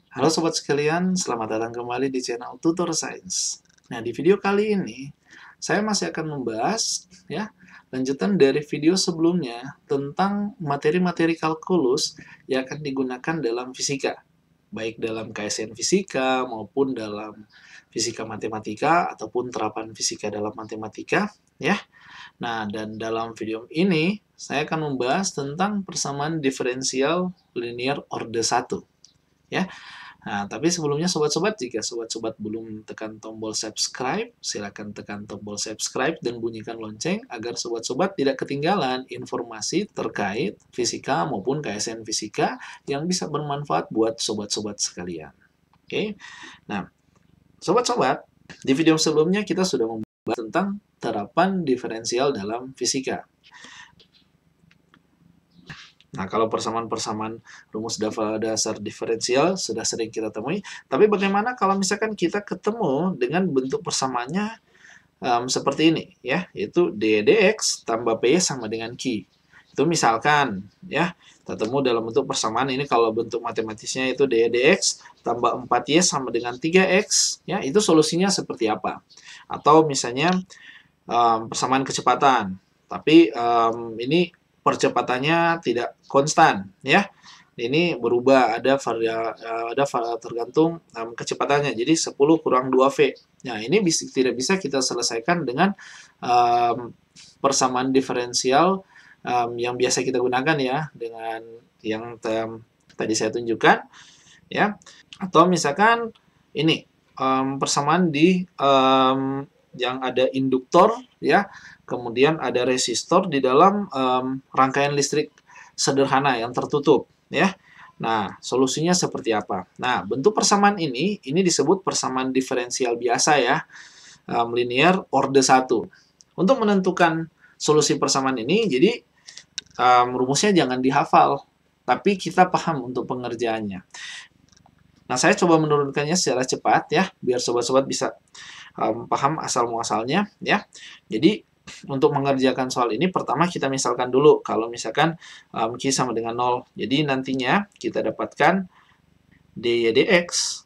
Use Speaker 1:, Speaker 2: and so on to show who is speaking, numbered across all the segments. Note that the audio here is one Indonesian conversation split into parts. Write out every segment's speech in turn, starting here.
Speaker 1: Halo sobat sekalian, selamat datang kembali di channel Tutor Science. Nah, di video kali ini saya masih akan membahas lanjutan dari video sebelumnya tentang materi-materi kalkulus yang akan digunakan dalam fisika, baik dalam KSN fisika maupun dalam fisika matematika ataupun terapan fisika dalam matematika, ya. Nah, dan dalam video ini saya akan membahas tentang persamaan diferensial linear orde 1, ya. Nah, tapi sebelumnya sobat-sobat, jika sobat-sobat belum tekan tombol subscribe, silakan tekan tombol subscribe dan bunyikan lonceng agar sobat-sobat tidak ketinggalan informasi terkait fisika maupun KSN fisika yang bisa bermanfaat buat sobat-sobat sekalian. Oke. Nah, sobat-sobat, di video sebelumnya kita sudah membahas tentang terapan diferensial dalam fisika. Nah, kalau persamaan-persamaan rumus dasar diferensial sudah sering kita temui, tapi bagaimana kalau misalkan kita ketemu dengan bentuk persamaannya seperti ini, ya, yaitu dx tambah p sama dengan q. Itu misalkan, ya, kita temu dalam bentuk persamaan ini kalau bentuk matematisnya itu dx tambah 4y sama dengan 3x, ya, itu solusinya seperti apa? Atau misalnya persamaan kecepatan, tapi ini percepatannya tidak konstan, ya. Ini berubah, ada tergantung kecepatannya. Jadi 10 kurang 2V. Nah, ini tidak bisa kita selesaikan dengan persamaan diferensial yang biasa kita gunakan, ya, dengan yang tadi saya tunjukkan, ya. Atau misalkan ini persamaan di yang ada induktor, ya, kemudian ada resistor di dalam rangkaian listrik sederhana yang tertutup, ya. Nah, solusinya seperti apa? Nah, bentuk persamaan ini disebut persamaan diferensial biasa, ya, linear orde 1. Untuk menentukan solusi persamaan ini, jadi rumusnya jangan dihafal, tapi kita paham untuk pengerjaannya. Nah, saya coba menurunkannya secara cepat, ya, biar sobat-sobat bisa paham asal-muasalnya, ya. Jadi, untuk mengerjakan soal ini, pertama kita misalkan dulu, kalau misalkan Q sama dengan 0. Jadi, nantinya kita dapatkan dy dx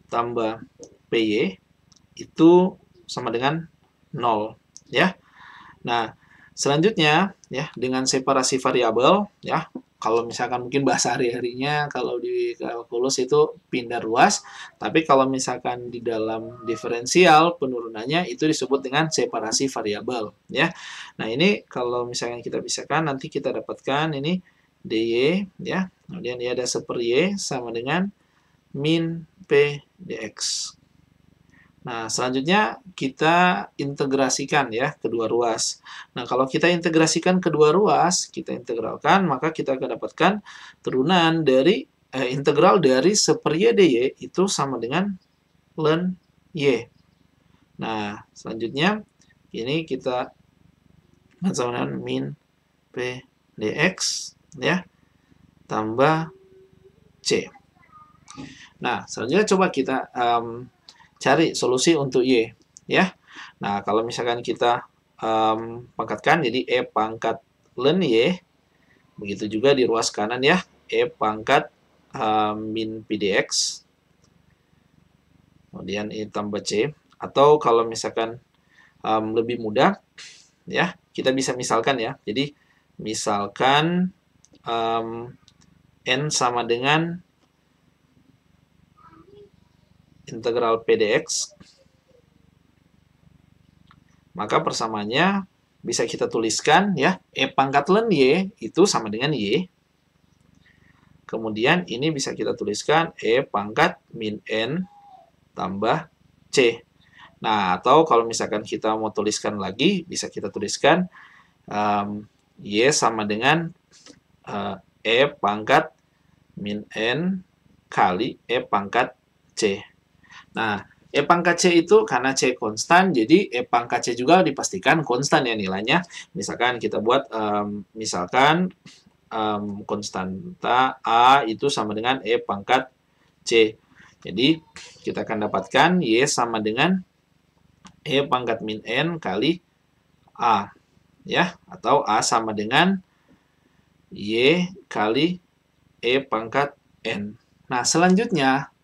Speaker 1: tambah py itu sama dengan 0, ya. Nah, selanjutnya, ya, dengan separasi variabel, ya, kalau misalkan mungkin bahasa hari-harinya kalau di kalkulus itu pindah ruas, tapi kalau misalkan di dalam diferensial penurunannya itu disebut dengan separasi variabel, ya. Nah, ini kalau misalnya kita pisahkan nanti kita dapatkan ini dy, ya. Kemudian ini ada seper y sama dengan min p dx. Nah, selanjutnya kita integrasikan, ya, kedua ruas. Nah, kalau kita integrasikan kedua ruas, kita integralkan, maka kita akan dapatkan turunan dari integral dari seper y dy itu sama dengan ln y. Nah, selanjutnya ini kita sama dengan min p dx, ya, tambah c. Nah, selanjutnya coba kita cari solusi untuk y, ya. Nah, kalau misalkan kita pangkatkan jadi e pangkat ln y, begitu juga di ruas kanan, ya, e pangkat min pdx, kemudian e tambah c. Atau kalau misalkan lebih mudah, ya, kita bisa misalkan, ya. Jadi misalkan n sama dengan integral pdx, maka persamaannya bisa kita tuliskan, ya, e pangkat ln y itu sama dengan y. Kemudian ini bisa kita tuliskan e pangkat min n tambah c. Nah, atau kalau misalkan kita mau tuliskan lagi, bisa kita tuliskan y sama dengan e pangkat min n kali e pangkat c. Nah, E pangkat C itu karena C konstan, jadi E pangkat C juga dipastikan konstan, ya, nilainya. Misalkan kita buat, misalkan konstanta A itu sama dengan E pangkat C. Jadi, kita akan dapatkan Y sama dengan E pangkat min N kali A, ya. Atau A sama dengan Y kali E pangkat N. Nah, selanjutnya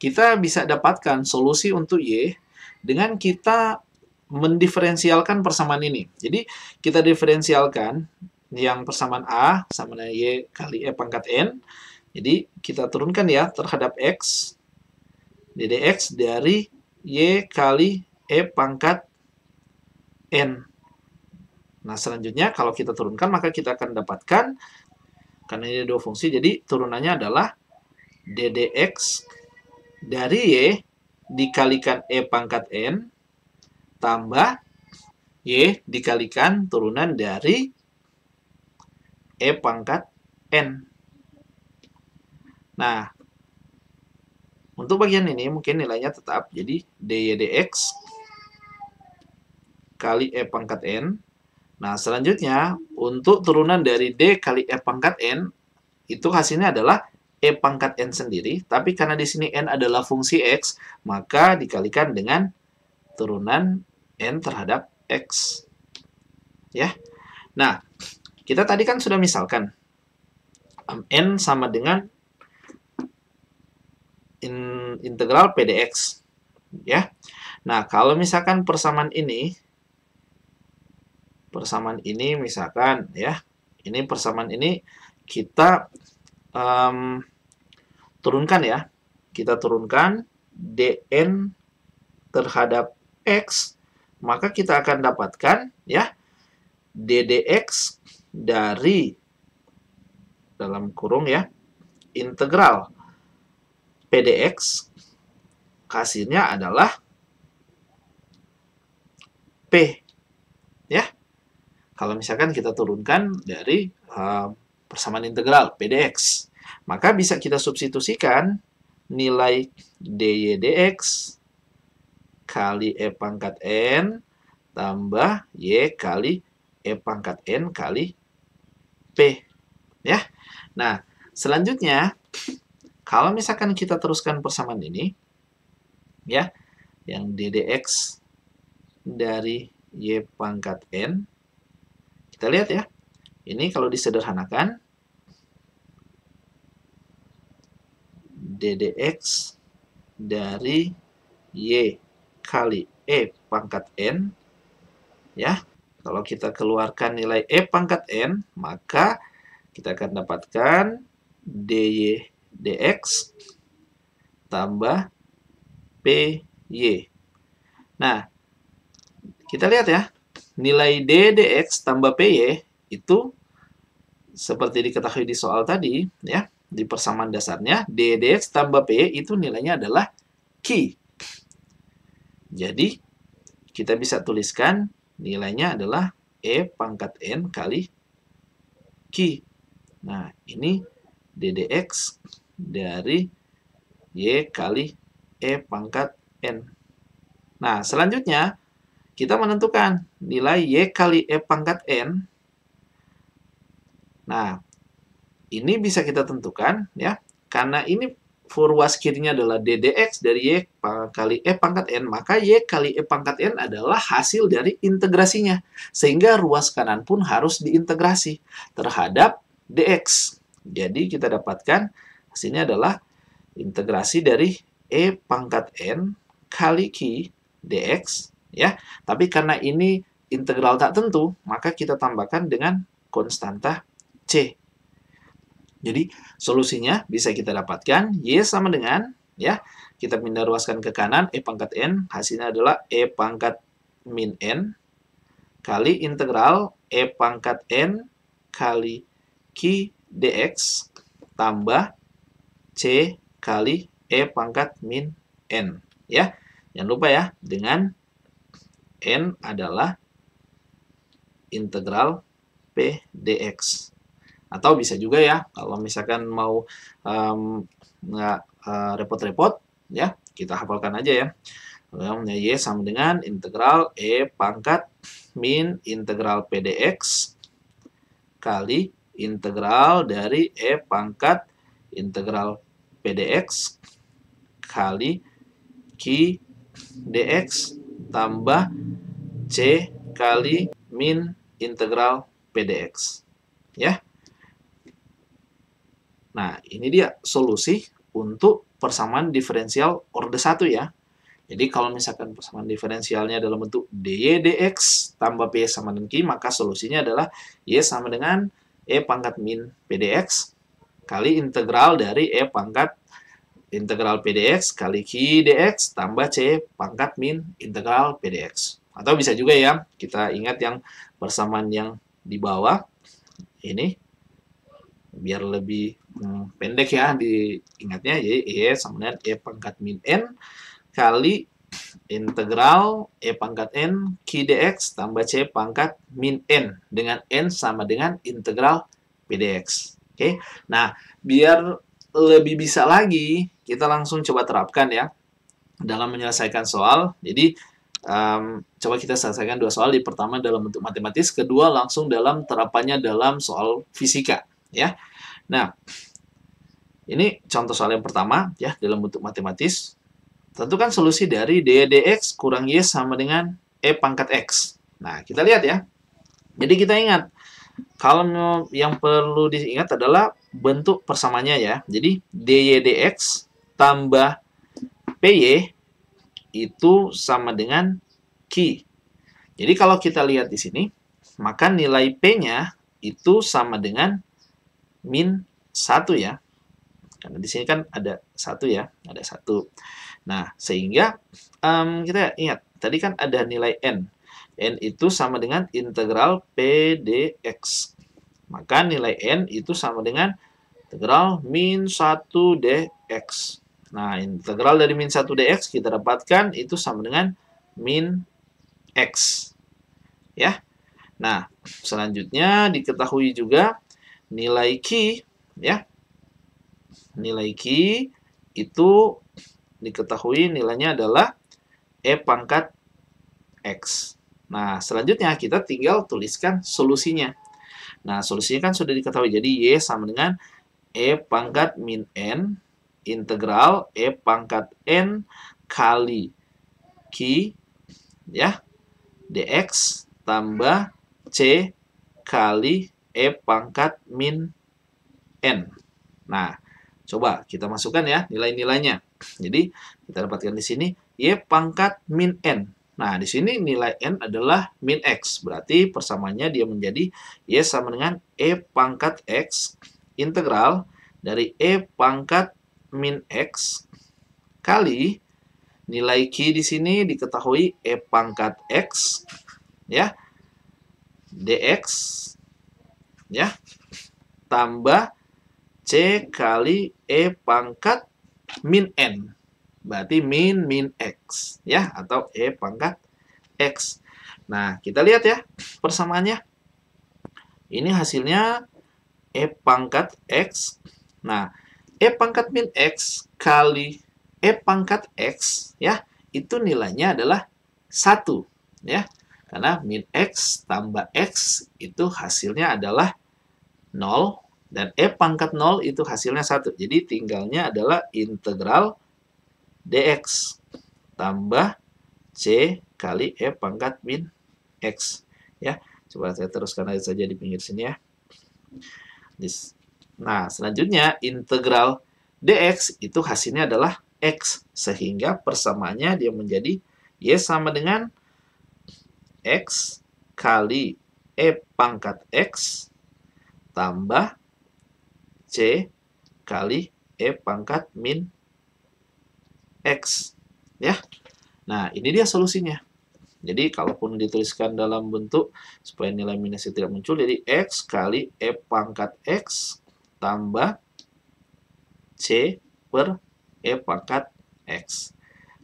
Speaker 1: kita bisa dapatkan solusi untuk Y dengan kita mendiferensialkan persamaan ini. Jadi, kita diferensialkan yang persamaan A sama dengan Y kali E pangkat N. Jadi, kita turunkan ya terhadap X, ddx dari Y kali E pangkat N. Nah, selanjutnya kalau kita turunkan, maka kita akan dapatkan, karena ini dua fungsi, jadi turunannya adalah ddx dari Y dikalikan E pangkat N tambah Y dikalikan turunan dari E pangkat N. Nah, untuk bagian ini mungkin nilainya tetap, jadi dy dx kali E pangkat N. Nah, selanjutnya, untuk turunan dari D kali E pangkat N, itu hasilnya adalah E pangkat N sendiri, tapi karena di sini N adalah fungsi X, maka dikalikan dengan turunan N terhadap X. Ya. Nah, kita tadi kan sudah misalkan, N sama dengan integral PDX. Ya. Nah, kalau misalkan persamaan ini misalkan ya, ini persamaan ini kita turunkan ya. Kita turunkan dn terhadap x, maka kita akan dapatkan ya ddx dari dalam kurung ya integral pdx, hasilnya adalah p ya. Kalau misalkan kita turunkan dari persamaan integral pdx, maka bisa kita substitusikan nilai dy dx kali E pangkat N tambah Y kali E pangkat N kali P. Ya. Nah, selanjutnya, kalau misalkan kita teruskan persamaan ini, ya, yang ddx dari Y pangkat N, kita lihat ya, ini kalau disederhanakan, ddx dari Y kali E pangkat N, ya, kalau kita keluarkan nilai E pangkat N, maka kita akan dapatkan dy dx tambah py. Nah, kita lihat ya, nilai d dx tambah py itu seperti diketahui di soal tadi, ya, di persamaan dasarnya, d dx tambah py itu nilainya adalah Q. Jadi, kita bisa tuliskan nilainya adalah E pangkat N kali Q. Nah, ini ddx dari Y kali E pangkat N. Nah, selanjutnya, kita menentukan nilai Y kali E pangkat N. Nah, ini bisa kita tentukan, ya, karena ini ruas kirinya adalah ddx dari Y kali E pangkat N, maka Y kali E pangkat N adalah hasil dari integrasinya. Sehingga ruas kanan pun harus diintegrasi terhadap dx. Jadi kita dapatkan hasilnya adalah integrasi dari E pangkat N kali Q dx. Ya. Tapi karena ini integral tak tentu, maka kita tambahkan dengan konstanta C. Jadi, solusinya bisa kita dapatkan Y sama dengan, ya, kita pindah ruaskan ke kanan, E pangkat N, hasilnya adalah E pangkat min N, kali integral E pangkat N kali Q dx, tambah C kali E pangkat min N. Ya, jangan lupa ya, dengan N adalah integral P dx. Atau bisa juga ya, kalau misalkan mau nggak repot-repot, ya, kita hafalkan aja ya. Y sama dengan integral E pangkat min integral P dx kali integral dari E pangkat integral P dx kali Q dx tambah C kali min integral P dx. Ya. Nah, ini dia solusi untuk persamaan diferensial order 1 ya. Jadi kalau misalkan persamaan diferensialnya dalam bentuk dy dx tambah p sama dengan q, maka solusinya adalah y sama dengan e pangkat min pdx kali integral dari e pangkat integral pdx kali q dx tambah c pangkat min integral pdx. Atau bisa juga ya, kita ingat yang persamaan yang di bawah ini, biar lebih pendek ya diingatnya, jadi y sama dengan e pangkat min n kali integral e pangkat n q dx tambah c pangkat min n dengan n sama dengan integral pdx. Oke, nah biar lebih bisa lagi kita langsung coba terapkan ya dalam menyelesaikan soal. Jadi coba kita selesaikan dua soal. Di pertama dalam bentuk matematis, kedua langsung dalam terapannya dalam soal fisika ya. Nah, ini contoh soal yang pertama ya dalam bentuk matematis. Tentukan solusi dari dy dx kurang y sama dengan e pangkat x. Nah, kita lihat ya. Jadi kita ingat, kalau yang perlu diingat adalah bentuk persamaannya ya. Jadi dy dx tambah py itu sama dengan q. Jadi kalau kita lihat di sini, maka nilai p-nya itu sama dengan min 1 ya. Karena di sini kan ada 1 ya, ada 1. Nah, sehingga kita ingat, tadi kan ada nilai n. N itu sama dengan integral p dx. Maka nilai n itu sama dengan integral min 1 dx. Nah, integral dari min 1 dx kita dapatkan itu sama dengan min x. Ya. Nah, selanjutnya diketahui juga nilai q ya. Nilai q itu diketahui nilainya adalah e pangkat x. Nah, selanjutnya kita tinggal tuliskan solusinya. Nah, solusinya kan sudah diketahui. Jadi y sama dengan e pangkat min n integral e pangkat n kali q ya dx tambah c kali e pangkat min n. Nah, coba kita masukkan ya nilai-nilainya. Jadi kita dapatkan di sini y pangkat min n. Nah, di sini nilai n adalah min x. Berarti persamaannya dia menjadi y sama dengan e pangkat x integral dari e pangkat min x kali nilai q di sini diketahui e pangkat x ya dx ya tambah c kali e pangkat min n. Berarti min x ya atau e pangkat x. Nah, kita lihat ya persamaannya. Ini hasilnya e pangkat x. Nah, e pangkat min x kali e pangkat x ya, itu nilainya adalah 1 ya. Karena min x tambah x itu hasilnya adalah 0. Dan e pangkat 0 itu hasilnya 1. Jadi tinggalnya adalah integral dx tambah c kali e pangkat min x. Ya, coba saya teruskan aja saja di pinggir sini ya. Nah, selanjutnya integral dx itu hasilnya adalah x. Sehingga persamaannya dia menjadi y sama dengan x kali e pangkat x tambah c kali e pangkat min x ya. Nah, ini dia solusinya. Jadi kalaupun dituliskan dalam bentuk supaya nilai minusnya tidak muncul, jadi x kali e pangkat x tambah c per e pangkat x.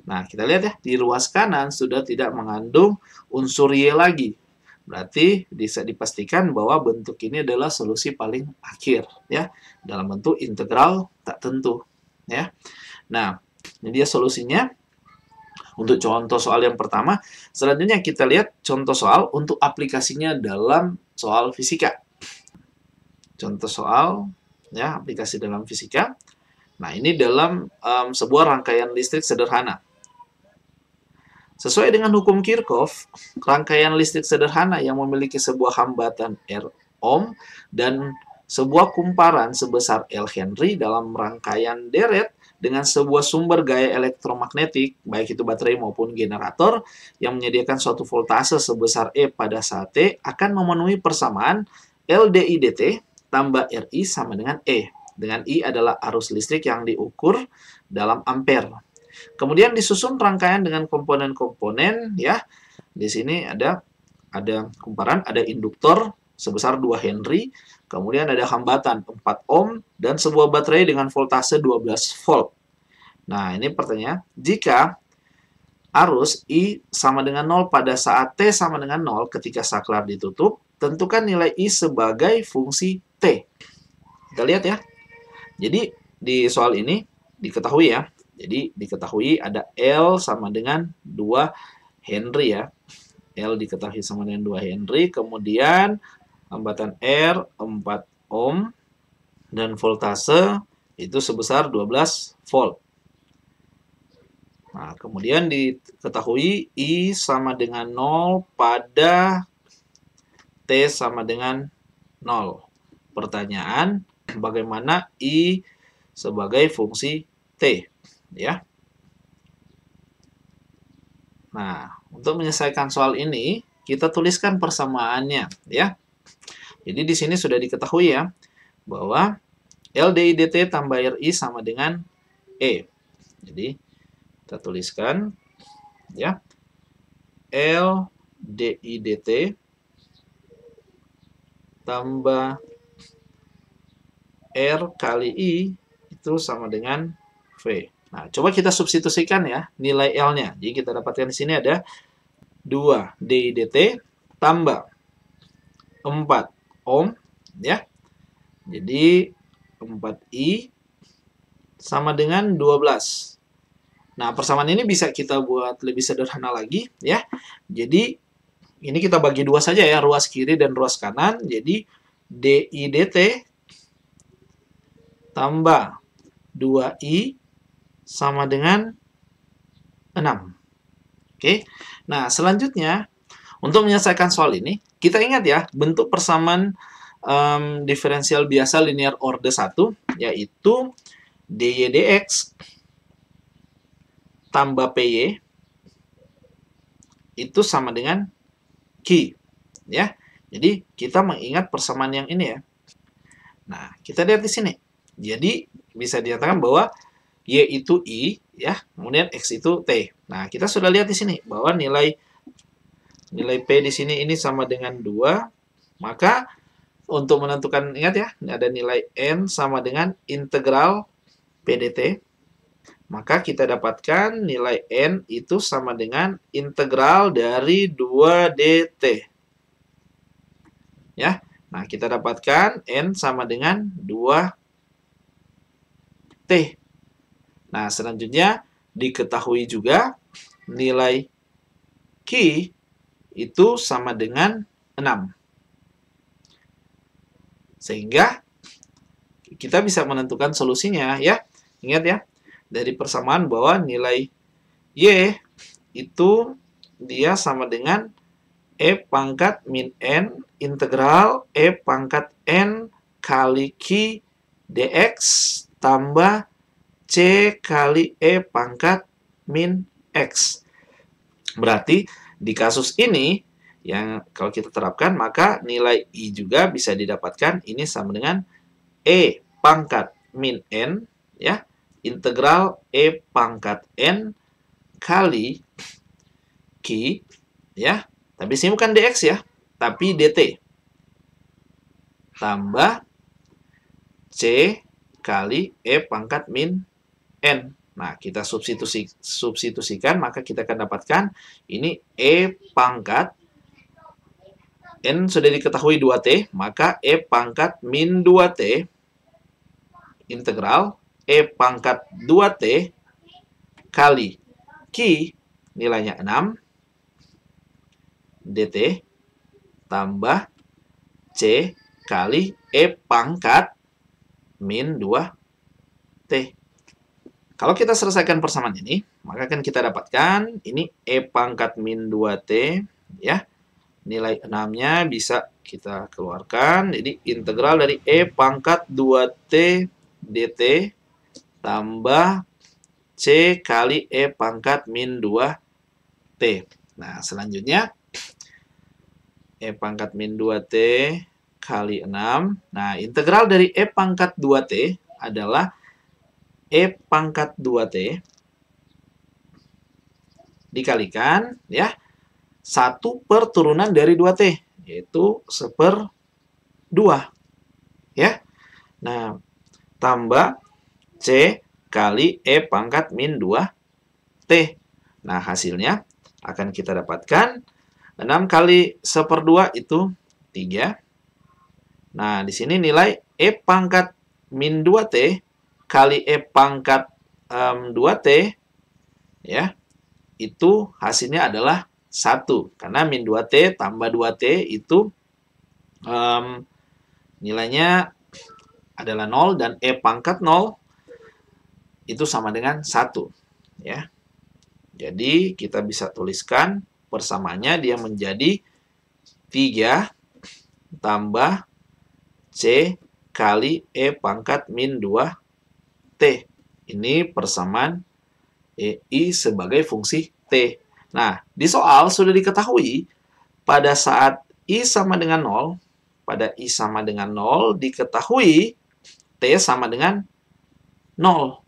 Speaker 1: Nah, kita lihat ya, di ruas kanan sudah tidak mengandung unsur y lagi. Berarti bisa dipastikan bahwa bentuk ini adalah solusi paling akhir ya, dalam bentuk integral tak tentu ya. Nah, ini dia solusinya untuk contoh soal yang pertama. Selanjutnya kita lihat contoh soal untuk aplikasinya dalam soal fisika. Contoh soal ya, aplikasi dalam fisika. Nah, ini dalam sebuah rangkaian listrik sederhana. Sesuai dengan hukum Kirchhoff, rangkaian listrik sederhana yang memiliki sebuah hambatan R ohm dan sebuah kumparan sebesar L Henry dalam rangkaian deret dengan sebuah sumber gaya elektromagnetik, baik itu baterai maupun generator, yang menyediakan suatu voltase sebesar E pada saat T, akan memenuhi persamaan LDI/dt tambah RI sama dengan E. Dengan I adalah arus listrik yang diukur dalam ampere. Kemudian disusun rangkaian dengan komponen-komponen, ya. Di sini ada kumparan, ada induktor sebesar 2 Henry, kemudian ada hambatan 4 ohm, dan sebuah baterai dengan voltase 12 volt. Nah, ini pertanyaan, jika arus I sama dengan 0 pada saat T sama dengan 0 ketika saklar ditutup, tentukan nilai I sebagai fungsi T. Kita lihat ya. Jadi, di soal ini diketahui ya. Jadi, diketahui ada L sama dengan 2 Henry ya. L diketahui sama dengan 2 Henry, kemudian hambatan R 4 ohm, dan voltase itu sebesar 12 volt. Nah, kemudian diketahui I sama dengan 0 pada T sama dengan 0. Pertanyaan, bagaimana I sebagai fungsi T? Ya. Nah, untuk menyelesaikan soal ini, kita tuliskan persamaannya, ya. Jadi di sini sudah diketahui ya, bahwa LDI/dt tambah RI sama dengan E. Jadi, kita tuliskan, ya, LDI/dt tambah R kali I itu sama dengan V. Nah, coba kita substitusikan ya nilai L-nya. Jadi kita dapatkan di sini ada 2 DI/dt tambah 4 ohm ya. Jadi 4I sama dengan 12. Nah, persamaan ini bisa kita buat lebih sederhana lagi ya. Jadi ini kita bagi dua saja ya, ruas kiri dan ruas kanan. Jadi DI/dt tambah 2I sama dengan 6. Oke. Nah, selanjutnya untuk menyelesaikan soal ini, kita ingat ya, bentuk persamaan diferensial biasa linear order 1 yaitu dy dx tambah py itu sama dengan q ya. Jadi kita mengingat persamaan yang ini ya. Nah, kita lihat di sini. Jadi bisa dikatakan bahwa y itu I ya, kemudian x itu t. Nah, kita sudah lihat di sini bahwa nilai p di sini ini sama dengan 2. Maka untuk menentukan, ingat ya, ada nilai n sama dengan integral p dt. Maka kita dapatkan nilai n itu sama dengan integral dari 2 dt. Ya. Nah, kita dapatkan n sama dengan 2 t. Nah, selanjutnya diketahui juga nilai Q itu sama dengan 6. Sehingga kita bisa menentukan solusinya ya. Ingat ya, dari persamaan bahwa nilai Y itu dia sama dengan E pangkat min N integral E pangkat N kali Q dx tambah C kali E pangkat min X. Berarti di kasus ini, yang kalau kita terapkan, maka nilai I juga bisa didapatkan, ini sama dengan E pangkat min N, ya, integral E pangkat N kali Q, ya, tapi sini bukan dx ya, tapi dt, tambah C kali E pangkat min N. Nah, kita substitusikan, maka kita akan dapatkan ini E pangkat N sudah diketahui 2T, maka E pangkat min 2T integral E pangkat 2T kali Q nilainya 6 dt tambah C kali E pangkat min 2T. Kalau kita selesaikan persamaan ini, maka akan kita dapatkan ini E pangkat min 2T, ya. Nilai 6-nya bisa kita keluarkan. Jadi integral dari E pangkat 2T dt tambah C kali E pangkat min 2T. Nah, selanjutnya E pangkat min 2T kali 6. Nah, integral dari E pangkat 2T adalah E pangkat 2T dikalikan ya 1 per turunan dari 2T, yaitu 1/2. Ya. Nah, tambah C kali E pangkat min 2T. Nah, hasilnya akan kita dapatkan 6 kali 1/2 itu 3. Nah, di sini nilai E pangkat min 2T kali E pangkat 2T ya, itu hasilnya adalah 1. Karena min 2T tambah 2T itu nilainya adalah 0 dan E pangkat 0 itu sama dengan 1. Ya. Jadi kita bisa tuliskan persamaannya dia menjadi 3 tambah C kali E pangkat min 2T. Ini persamaan I sebagai fungsi T. Nah, di soal sudah diketahui pada saat I sama dengan 0, pada I sama dengan 0 diketahui T sama dengan 0.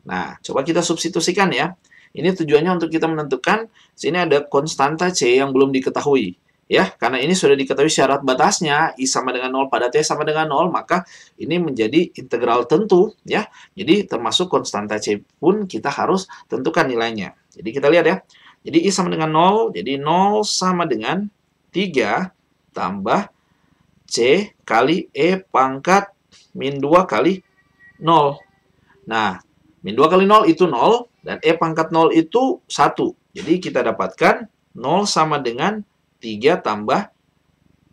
Speaker 1: Nah, coba kita substitusikan ya. Ini tujuannya untuk kita menentukan sini ada konstanta C yang belum diketahui. Ya, karena ini sudah diketahui syarat batasnya I sama dengan 0 pada T sama dengan 0, maka ini menjadi integral tentu ya. Jadi termasuk konstanta C pun kita harus tentukan nilainya. Jadi kita lihat ya. Jadi I sama dengan 0, jadi 0 sama dengan 3 tambah C kali E pangkat min 2 kali 0. Nah, min 2 kali 0 itu 0, dan E pangkat 0 itu 1. Jadi kita dapatkan 0 sama dengan 3 tambah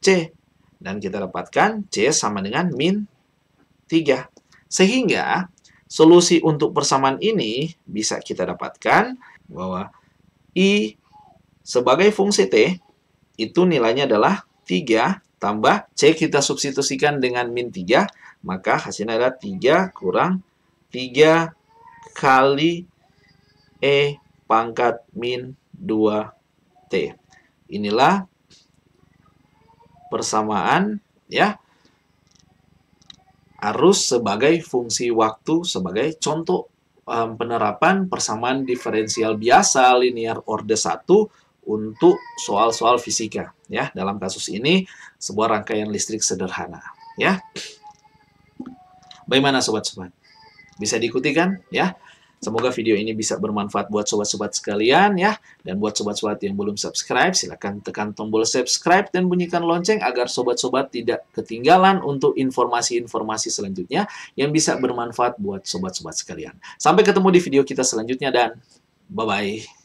Speaker 1: C. Dan kita dapatkan C sama dengan min 3. Sehingga solusi untuk persamaan ini bisa kita dapatkan bahwa I sebagai fungsi T itu nilainya adalah 3 tambah C kita substitusikan dengan min 3, maka hasilnya adalah 3 kurang 3 kali E pangkat min 2T. Inilah persamaan ya arus sebagai fungsi waktu sebagai contoh penerapan persamaan diferensial biasa linear order 1 untuk soal-soal fisika ya. Dalam kasus ini sebuah rangkaian listrik sederhana ya. Bagaimana sobat-sobat? Bisa diikuti kan ya? Semoga video ini bisa bermanfaat buat sobat-sobat sekalian ya. Dan buat sobat-sobat yang belum subscribe, silakan tekan tombol subscribe dan bunyikan lonceng agar sobat-sobat tidak ketinggalan untuk informasi-informasi selanjutnya yang bisa bermanfaat buat sobat-sobat sekalian. Sampai ketemu di video kita selanjutnya dan bye-bye.